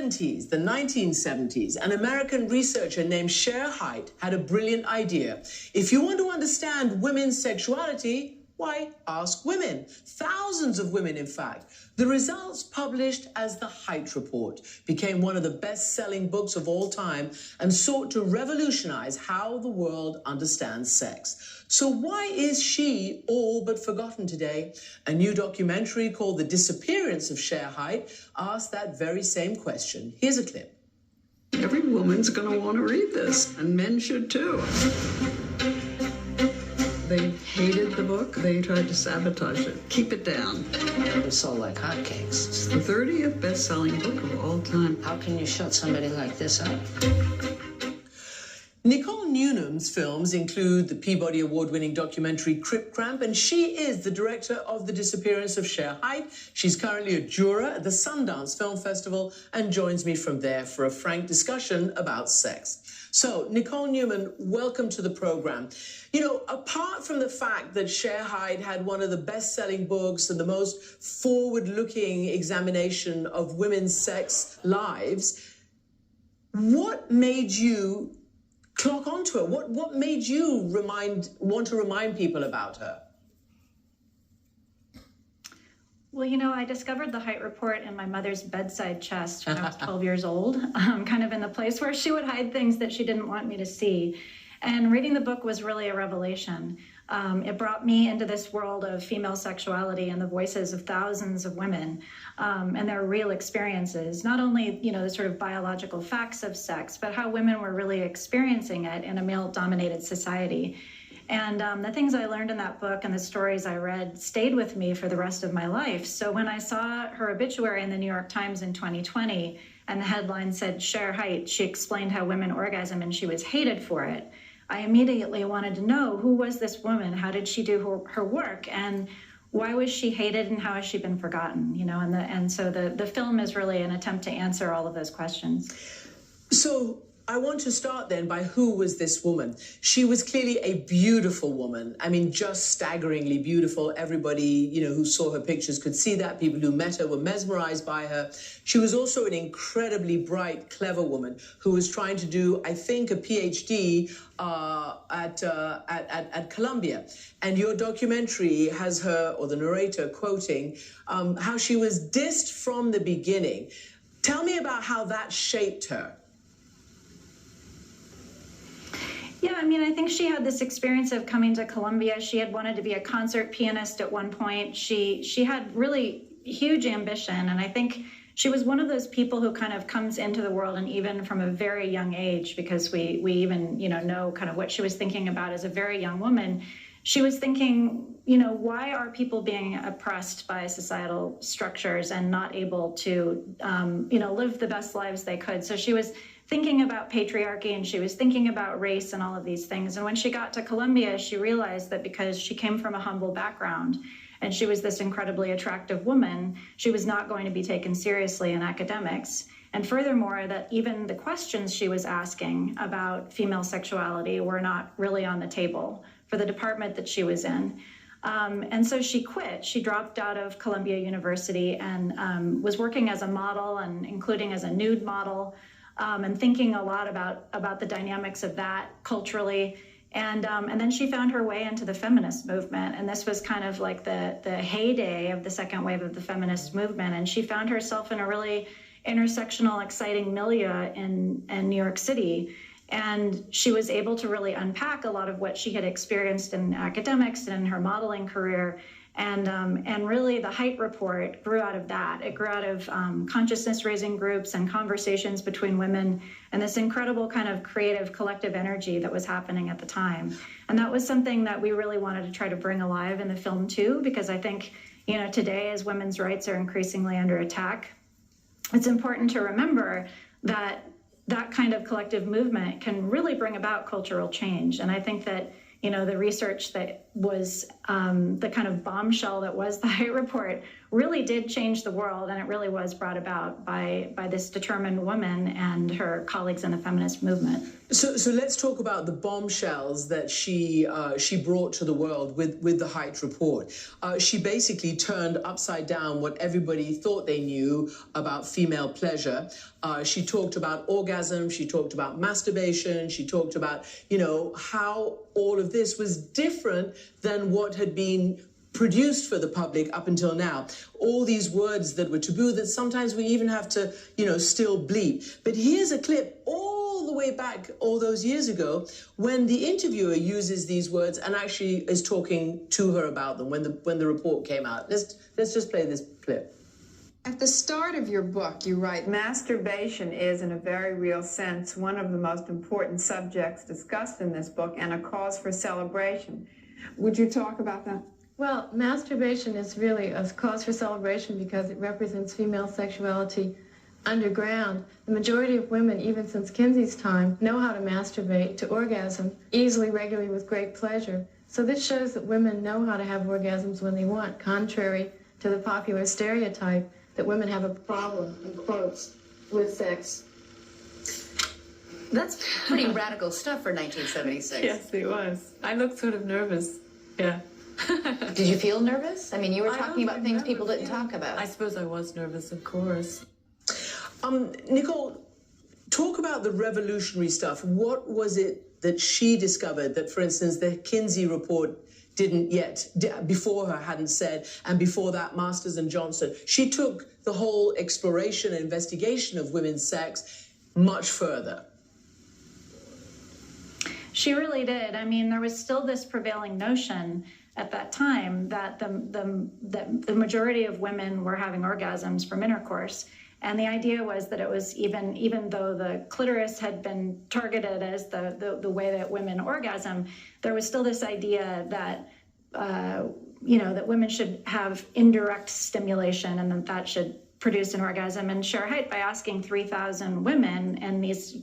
70s, the 1970s, an American researcher named Shere Hite had a brilliant idea. If you want to understand women's sexuality, why, ask women. Thousands of women, in fact. The results, published as the Hite Report, became one of the best-selling books of all time and sought to revolutionize how the world understands sex. So why is she all but forgotten today? A new documentary called The Disappearance of Shere Hite asked that very same question. Here's a clip. Every woman's going to want to read this, and men should too. They hated the book. They tried to sabotage it. Keep it down. It sold like hotcakes. It's the 30th best-selling book of all time. How can you shut somebody like this up? Nicole Newnham's films include the Peabody Award-winning documentary Crip Cramp, and she is the director of The Disappearance of Shere Hite. She's currently a juror at the Sundance Film Festival and joins me from there for a frank discussion about sex. So, Nicole Newman, welcome to the program. You know, apart from the fact that Shere Hite had one of the best-selling books and the most forward-looking examination of women's sex lives, what made you clock onto her? What made you want to remind people about her? Well, you know, I discovered the Hite Report in my mother's bedside chest when I was 12 years old, kind of in the place where she would hide things that she didn't want me to see. And reading the book was really a revelation. It brought me into this world of female sexuality and the voices of thousands of women and their real experiences, not only, you know, the sort of biological facts of sex, but how women were really experiencing it in a male-dominated society. And the things I learned in that book and the stories I read stayed with me for the rest of my life. So when I saw her obituary in the New York Times in 2020, and the headline said, Shere Hite, she explained how women orgasm and she was hated for it, I immediately wanted to know, who was this woman? How did she do her work? And why was she hated and how has she been forgotten? You know, and so the film is really an attempt to answer all of those questions. So I want to start then by who was this woman? She was clearly a beautiful woman. I mean, just staggeringly beautiful. Everybody, you know, who saw her pictures could see that. People who met her were mesmerized by her. She was also an incredibly bright, clever woman who was trying to do, I think, a PhD at Columbia. And your documentary has her, or the narrator, quoting how she was dissed from the beginning. Tell me about how that shaped her. Yeah, I mean, I think she had this experience of coming to Columbia. She had wanted to be a concert pianist at one point. She had really huge ambition, and I think she was one of those people who kind of comes into the world, and even from a very young age, because we even, you know kind of what she was thinking about as a very young woman. She was thinking, you know, why are people being oppressed by societal structures and not able to, you know, live the best lives they could? So she was thinking about patriarchy and she was thinking about race and all of these things. And when she got to Columbia, she realized that because she came from a humble background and she was this incredibly attractive woman, she was not going to be taken seriously in academics. And furthermore, that even the questions she was asking about female sexuality were not really on the table for the department that she was in. And so she quit. She dropped out of Columbia University and was working as a model and including as a nude model. And thinking a lot about the dynamics of that culturally. And then she found her way into the feminist movement. And this was kind of like the heyday of the second wave of the feminist movement. And she found herself in a really intersectional, exciting milieu in New York City. And she was able to really unpack a lot of what she had experienced in academics and in her modeling career. And really the Hite Report grew out of that. It grew out of consciousness-raising groups and conversations between women and this incredible kind of creative collective energy that was happening at the time. And that was something that we really wanted to try to bring alive in the film too, because I think, you know, today as women's rights are increasingly under attack, it's important to remember that that kind of collective movement can really bring about cultural change. And I think that, you know, the research that was the kind of bombshell that was the Hite Report really did change the world, and it really was brought about by this determined woman and her colleagues in the feminist movement. So let's talk about the bombshells that she brought to the world with the Hite Report. She basically turned upside down what everybody thought they knew about female pleasure. She talked about orgasm, she talked about masturbation, she talked about, how all of this was different than what had been produced for the public up until now. All these words that were taboo that sometimes we even have to, still bleep. But here's a clip all the way back all those years ago when the interviewer uses these words and actually is talking to her about them when the report came out. Let's just play this clip. At the start of your book, you write, masturbation is, in a very real sense, one of the most important subjects discussed in this book and a cause for celebration. Would you talk about that? Well, masturbation is really a cause for celebration because it represents female sexuality underground. The majority of women, even since Kinsey's time, know how to masturbate to orgasm easily, regularly, with great pleasure. So this shows that women know how to have orgasms when they want, contrary to the popular stereotype that women have a problem, in quotes, with sex. That's pretty radical stuff for 1976. Yes, it was. I looked sort of nervous. Yeah. Did you feel nervous? I mean, you were talking about things people didn't talk about. I suppose I was nervous, of course. Nicole, talk about the revolutionary stuff. What was it that she discovered that, for instance, the Kinsey report didn't yet, before her hadn't said, and before that, Masters and Johnson? She took the whole exploration and investigation of women's sex much further. She really did. I mean, there was still this prevailing notion at that time that the majority of women were having orgasms from intercourse. And the idea was that it was even though the clitoris had been targeted as the way that women orgasm, there was still this idea that that women should have indirect stimulation and that should produce an orgasm. And Shere Hite, by asking 3,000 women in these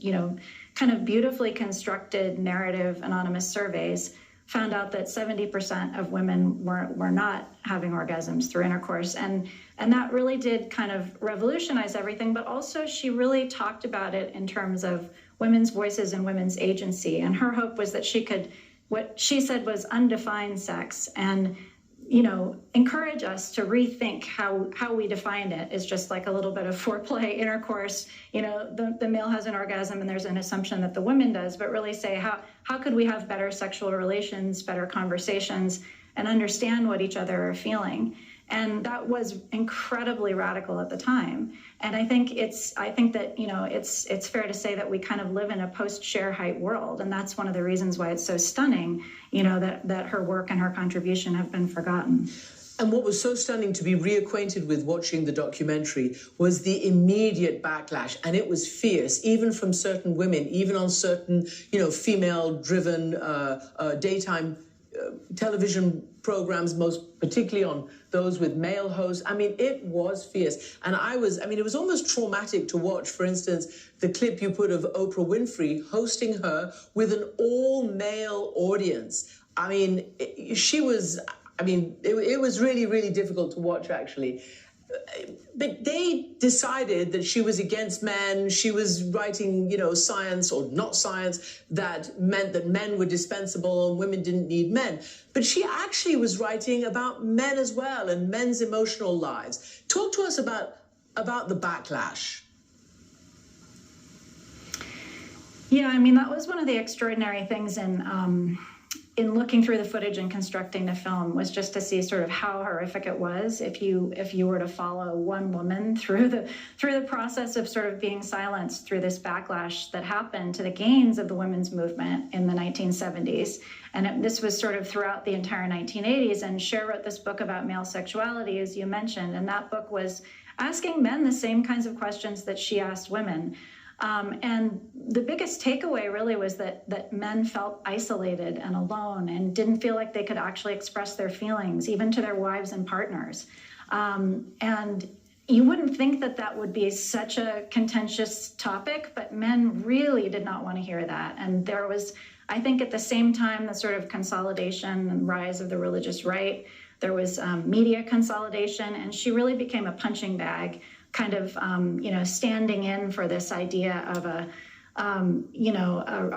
kind of beautifully constructed narrative anonymous surveys, found out that 70% of women were not having orgasms through intercourse. And that really did kind of revolutionize everything, but also she really talked about it in terms of women's voices and women's agency. And her hope was that she could, what she said was undefined sex, and encourage us to rethink how we define it is just like a little bit of foreplay, intercourse. The male has an orgasm and there's an assumption that the woman does, but really say how could we have better sexual relations, better conversations, and understand what each other are feeling. And that was incredibly radical at the time. And I think that it's fair to say that we kind of live in a post-Shere Hite world, and that's one of the reasons why it's so stunning, that her work and her contribution have been forgotten. And what was so stunning to be reacquainted with watching the documentary was the immediate backlash, and it was fierce, even from certain women, even on certain, female-driven daytime television programs, most particularly on those with male hosts. I mean, it was fierce. And it was almost traumatic to watch, for instance, the clip you put of Oprah Winfrey hosting her with an all-male audience. I mean, it was really, really difficult to watch, actually. But they decided that she was against men. She was writing, science or not science that meant that men were dispensable and women didn't need men. But she actually was writing about men as well and men's emotional lives. Talk to us about the backlash. Yeah, I mean, that was one of the extraordinary things in looking through the footage and constructing the film, was just to see sort of how horrific it was if you were to follow one woman through the process of sort of being silenced through this backlash that happened to the gains of the women's movement in the 1970s. And this was sort of throughout the entire 1980s. And Shere wrote this book about male sexuality, as you mentioned, and that book was asking men the same kinds of questions that she asked women. And the biggest takeaway really was that men felt isolated and alone and didn't feel like they could actually express their feelings, even to their wives and partners. And you wouldn't think that would be such a contentious topic, but men really did not want to hear that. And there was, I think, at the same time, the sort of consolidation and rise of the religious right. There was media consolidation, and she really became a punching bag, kind of, standing in for this idea of a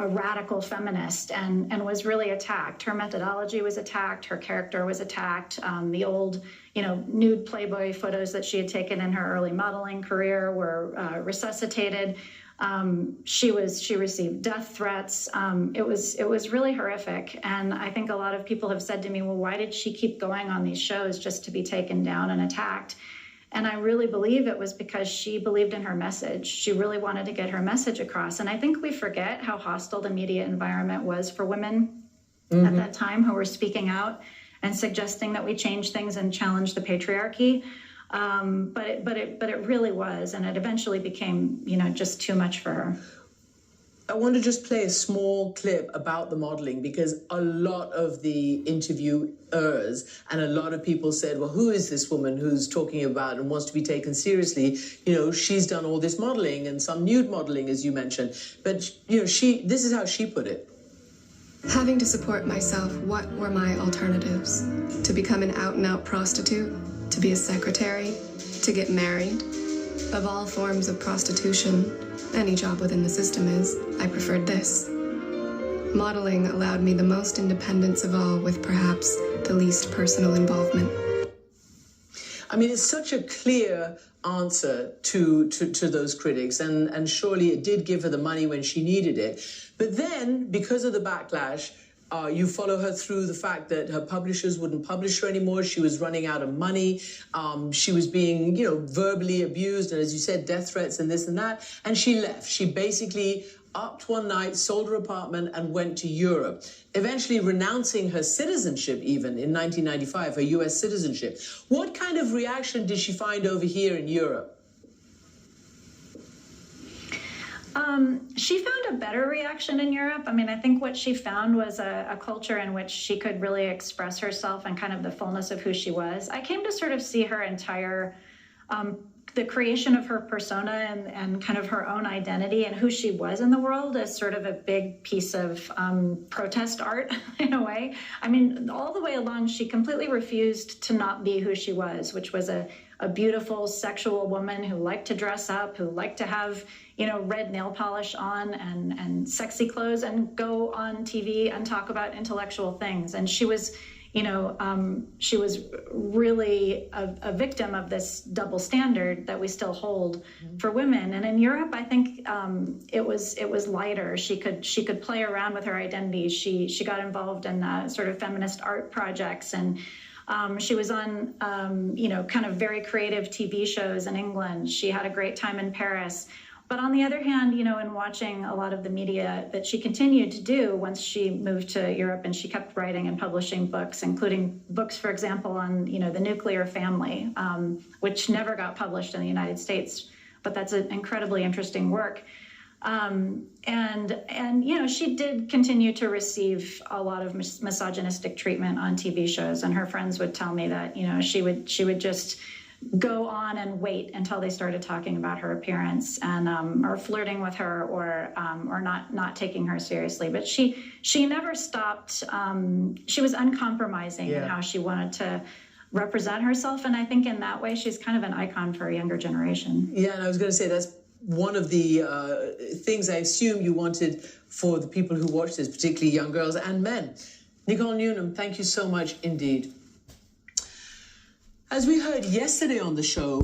radical feminist, and was really attacked. Her methodology was attacked. Her character was attacked. The old, nude Playboy photos that she had taken in her early modeling career were resuscitated. She received death threats. It was really horrific. And I think a lot of people have said to me, well, why did she keep going on these shows just to be taken down and attacked? And I really believe it was because she believed in her message. She really wanted to get her message across. And I think we forget how hostile the media environment was for women at that time who were speaking out and suggesting that we change things and challenge the patriarchy. But it really was, and it eventually became, just too much for her. I want to just play a small clip about the modeling, because a lot of the interviewers and a lot of people said, well, who is this woman who's talking about and wants to be taken seriously? She's done all this modeling and some nude modeling, as you mentioned. But, this is how she put it. Having to support myself, what were my alternatives? To become an out-and-out prostitute? To be a secretary? To get married? Of all forms of prostitution, any job within the system I preferred this. Modeling allowed me the most independence of all, with perhaps the least personal involvement. I mean, it's such a clear answer to those critics, and surely it did give her the money when she needed it. But then, because of the backlash, you follow her through the fact that her publishers wouldn't publish her anymore. She was running out of money. She was being, verbally abused. And as you said, death threats and this and that. And she left. She basically upped one night, sold her apartment and went to Europe, eventually renouncing her citizenship even in 1995, her US citizenship. What kind of reaction did she find over here in Europe? She found a better reaction in Europe. I mean, I think what she found was a culture in which she could really express herself and kind of the fullness of who she was. I came to sort of see her entire, the creation of her persona and kind of her own identity and who she was in the world as sort of a big piece of protest art in a way. I mean, all the way along, she completely refused to not be who she was, which was a beautiful sexual woman who liked to dress up, who liked to have, red nail polish on and sexy clothes and go on TV and talk about intellectual things. And she was, she was really a victim of this double standard that we still hold for women. And in Europe, I think it was lighter. She could play around with her identity. She got involved in sort of feminist art projects, and she was on, kind of very creative TV shows in England. She had a great time in Paris. But on the other hand, in watching a lot of the media that she continued to do once she moved to Europe, and she kept writing and publishing books, including books, for example, on, the nuclear family, which never got published in the United States. But that's an incredibly interesting work. And she did continue to receive a lot of misogynistic treatment on TV shows, and her friends would tell me that, she would just go on and wait until they started talking about her appearance and or flirting with her or not taking her seriously. But she never stopped. She was uncompromising in how she wanted to represent herself, and I think in that way she's kind of an icon for a younger generation. Yeah, and I was going to say that's one of the things I assume you wanted for the people who watch this, particularly young girls and men. Nicole Newnham, thank you so much indeed. As we heard yesterday on the show,